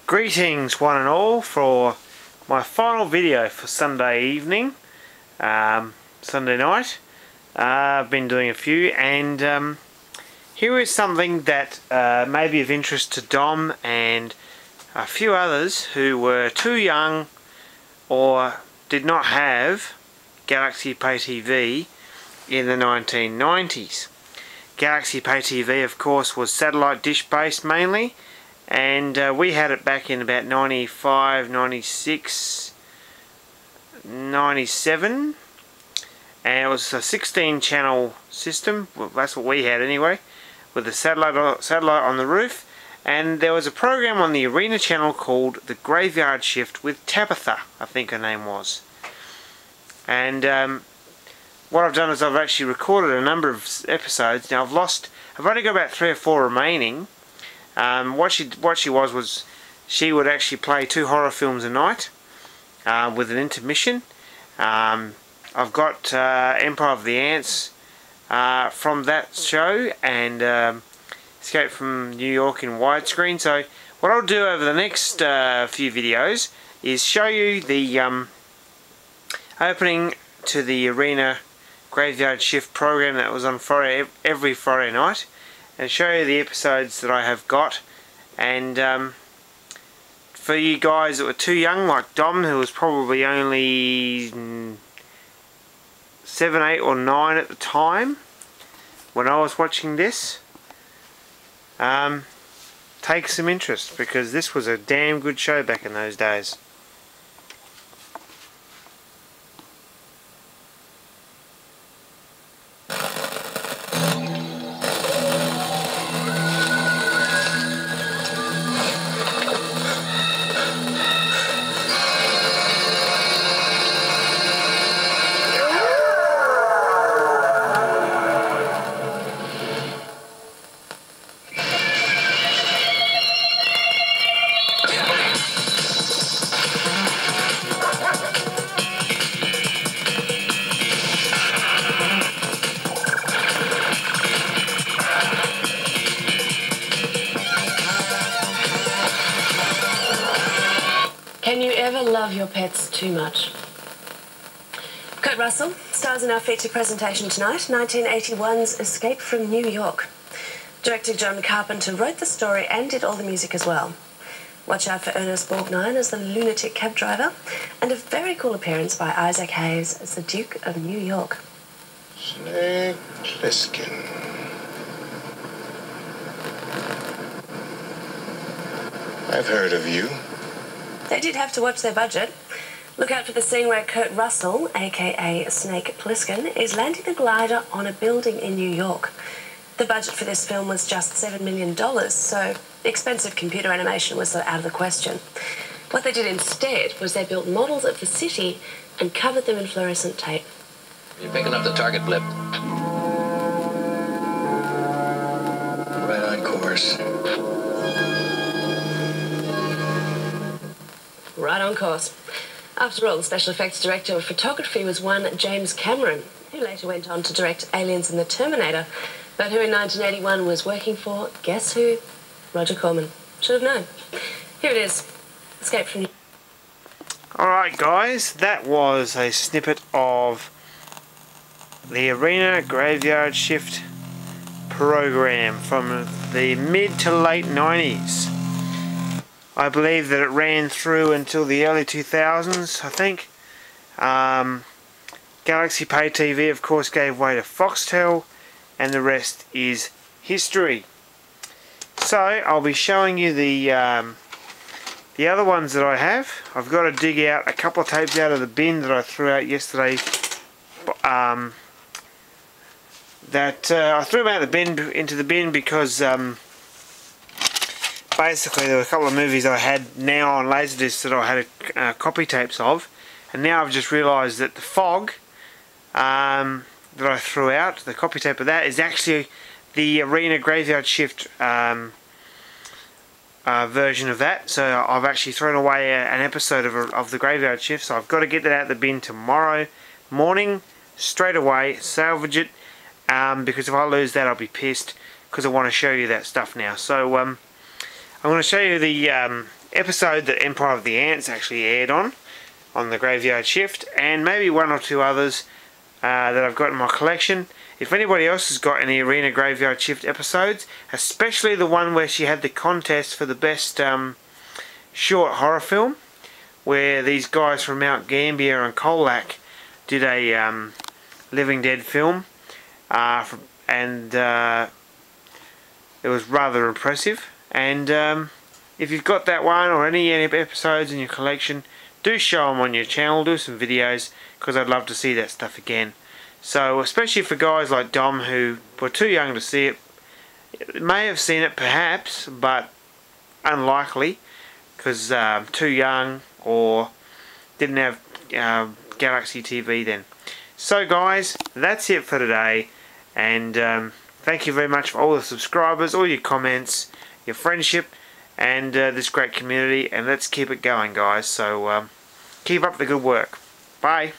Greetings one and all for my final video for Sunday evening, Sunday night. I've been doing a few, and here is something that may be of interest to Dom and a few others who were too young or did not have Galaxy Pay TV in the 1990s. Galaxy Pay TV, of course, was satellite dish based mainly, and we had it back in about 95, 96, 97, and it was a 16 channel system. Well, that's what we had anyway, with a satellite on the roof. And there was a program on the Arena channel called The Graveyard Shift with Tabitha, I think her name was. And what I've done is I've actually recorded a number of episodes. Now I've only got about 3 or 4 remaining. What she was she would actually play 2 horror films a night with an intermission. I've got Empire of the Ants from that show, and Escape from New York in widescreen. So what I'll do over the next few videos is show you the opening to the Arena Graveyard Shift program that was on every Friday night, and show you the episodes that I have got. And for you guys that were too young, like Dom, who was probably only 7, 8 or 9 at the time when I was watching this, take some interest, because this was a damn good show back in those days. Can you ever love your pets too much? Kurt Russell stars in our feature presentation tonight, 1981's Escape from New York. Director John Carpenter wrote the story and did all the music as well. Watch out for Ernest Borgnine as the lunatic cab driver, and a very cool appearance by Isaac Hayes as the Duke of New York. Snake Plissken. I've heard of you. They did have to watch their budget. Look out for the scene where Kurt Russell, aka Snake Plissken, is landing a glider on a building in New York. The budget for this film was just $7 million, so expensive computer animation was out of the question. What they did instead was they built models of the city and covered them in fluorescent tape. You're picking up the target blip. Right on course. Right on course. After all, the special effects director of photography was one James Cameron, who later went on to direct Aliens and the Terminator, but who in 1981 was working for, guess who? Roger Corman. Should have known. Here it is. Escape from New York. Alright guys, that was a snippet of the Arena Graveyard Shift program from the mid to late 90s. I believe that it ran through until the early 2000s, I think. Galaxy Pay TV, of course, gave way to Foxtel, and the rest is history. So I'll be showing you the other ones that I have. I've got to dig out a couple of tapes out of the bin that I threw out yesterday. I threw them out into the bin because basically there were a couple of movies I had now on Laserdisc that I had copy tapes of, and now I've just realised that the Fog that I threw out, the copy tape of that, is actually the Arena Graveyard Shift version of that. So I've actually thrown away an episode of the Graveyard Shift, so I've got to get that out of the bin tomorrow morning, straight away, salvage it, because if I lose that I'll be pissed, because I want to show you that stuff now. So I'm going to show you the episode that Empire of the Ants actually aired on the Graveyard Shift, and maybe one or two others that I've got in my collection. If anybody else has got any Arena Graveyard Shift episodes, especially the one where she had the contest for the best short horror film, where these guys from Mount Gambier and Colac did a Living Dead film, and it was rather impressive. And if you've got that one or any episodes in your collection, do show them on your channel, do some videos, because I'd love to see that stuff again. So especially for guys like Dom who were too young to see it, may have seen it perhaps, but unlikely, because too young or didn't have Galaxy TV then. So guys, that's it for today, and thank you very much for all the subscribers, all your comments, your friendship, and this great community, and let's keep it going, guys. So keep up the good work. Bye.